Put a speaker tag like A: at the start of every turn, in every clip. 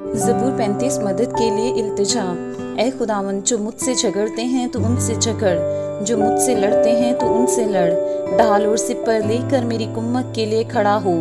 A: ज़बूर 35 मदद के लिए इल्तिजा। ऐ खुदावन, जो मुझसे झगड़ते हैं तो उनसे झगड़, जो मुझसे लड़ते हैं तो उनसे लड़। ढाल और सिपर लेकर मेरी कुम्मत के लिए खड़ा हो।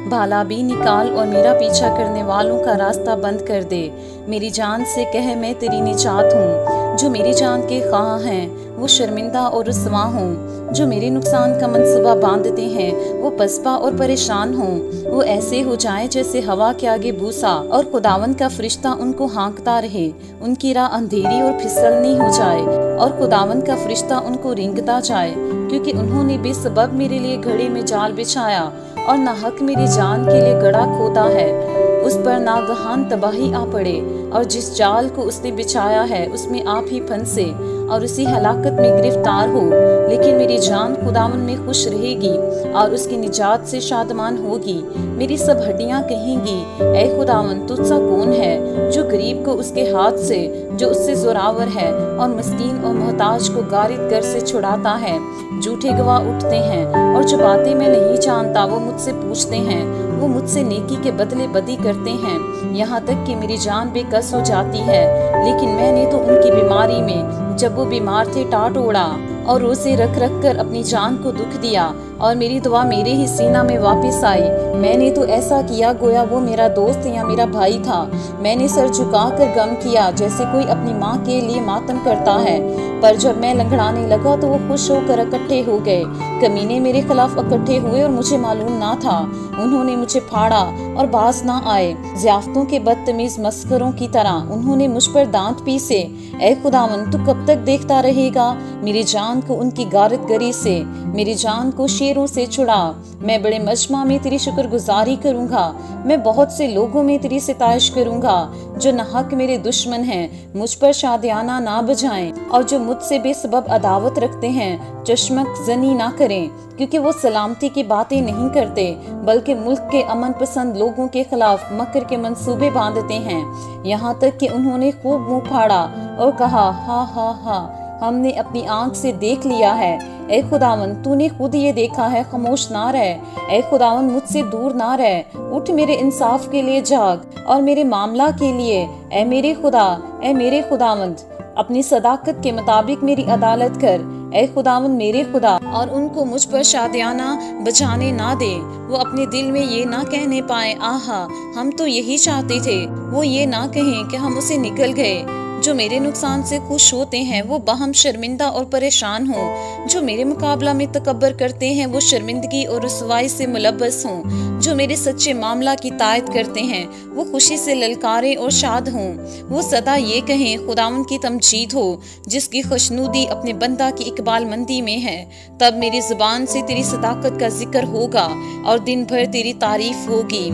A: भाला भी निकाल और मेरा पीछा करने वालों का रास्ता बंद कर दे। मेरी जान से कह, मैं तेरी निजात हूँ। जो मेरी जान के ख्वाह हैं वो शर्मिंदा और रुसवा हों। जो मेरे नुकसान का मंसूबा बांधते हैं वो पसपा और परेशान हों। वो ऐसे हो जाए जैसे हवा के आगे भूसा, और खुदावन का फरिश्ता उनको हाँकता रहे। उनकी राह अंधेरी और फिसलनी हो जाए, और खुदावन का फरिश्ता उनको रेंगता जाए, क्योंकि उन्होंने बेसबब मेरे लिए घड़े में जाल बिछाया और नाहक मेरी जान के लिए गड़ा खोदा है। उस पर नागहान तबाही आ पड़े, और जिस जाल को उसने बिछाया है उसमें आप ही फंसे और उसी हलाकत में गिरफ्तार हो। लेकिन मेरी जान खुदावन में खुश रहेगी और उसकी निजात से शादमान होगी। मेरी सब हड्डियां कहेंगी, ऐ खुदावन, तुझसा कौन है जो गरीब को उसके हाथ से, जो उससे जोरावर है और मस्कीन और मोहताज को गारिद घर से छुड़ाता है। झूठे गवाह उठते हैं और जो बातें मैं नहीं जानता वो मुझसे पूछते हैं। वो मुझसे नेकी के बदले बदी करते हैं, यहाँ तक कि मेरी जान बेकस हो जाती है। लेकिन मैंने तो उनकी बीमारी में, जब वो बीमार थे, टाट ओढ़ा और रोज़े रख रख कर अपनी जान को दुख दिया, और मेरी दुआ मेरे ही सीना में वापस आई। मैंने तो ऐसा किया गोया वो मेरा दोस्त या मेरा भाई था। मैंने सर झुकाकर गम किया जैसे कोई अपनी माँ के लिए मातम करता है। पर जब मैं लंगड़ाने लगा तो वो खुश होकर इकट्ठे हो गए। कमीने मेरे खिलाफ इकट्ठे हुए और मुझे मालूम ना था। उन्होंने मुझे फाड़ा और बाज ना आए। ज़ियाफ़तों के बदतमीज मस्करों की तरह उन्होंने मुझ पर दांत पीसे। ऐ खुदावन, तू कब तक देखता रहेगा? मेरी जान को उनकी गारतगरी से, मेरी जान को शेरों से छुड़ा। मैं बड़े मजमा में तेरी शुक्रगुजारी करूंगा। मैं बहुत से लोगों में तेरी सिताइश करूंगा। जो नाहक मेरे दुश्मन हैं मुझ पर शादियाना ना बजाएं, और जो मुझसे बेसबब अदावत रखते हैं चश्मक जनी ना करें, क्योंकि वो सलामती की बातें नहीं करते बल्कि मुल्क के अमन पसंद लोगों के खिलाफ मकर के मंसूबे बांधते हैं। यहाँ तक कि उन्होंने खूब मुंह फाड़ा और कहा, हा हा हा, हमने अपनी आंख से देख लिया है। ऐ खुदावन, तूने खुद ये देखा है, खामोश ना रह। ऐ खुदावन, मुझसे दूर ना रह। उठ, मेरे इंसाफ के लिए जाग और मेरे मामला के लिए। ऐ मेरे खुदा, ऐ मेरे खुदावंद, अपनी सदाकत के मुताबिक मेरी अदालत कर। ऐ खुदावन मेरे खुदा, और उनको मुझ पर शादियाना बजाने ना दे। वो अपने दिल में ये ना कहने पाए, आहा हम तो यही चाहते थे। वो ये ना कहें कि हम उसे निकल गए। जो मेरे नुकसान से खुश होते हैं वो बाहम शर्मिंदा और परेशान हों। जो मेरे मुकाबला में तकब्बर करते हैं वो शर्मिंदगी और रुसवाई से मुलब्बस हों। जो मेरे सच्चे मामला की तायद करते हैं वो खुशी से ललकारें और शाद हों। वो सदा ये कहें, खुदावन की तमजीद हो, जिसकी खुशनुदी अपने बंदा की इकबाल मंदी में है। तब मेरी जुबान से तेरी सदाकत का जिक्र होगा और दिन भर तेरी तारीफ होगी।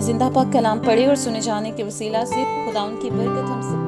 A: जिंदा पाक कलाम पढ़े और सुने जाने के वसीला से खुदावन की बरकत हम सब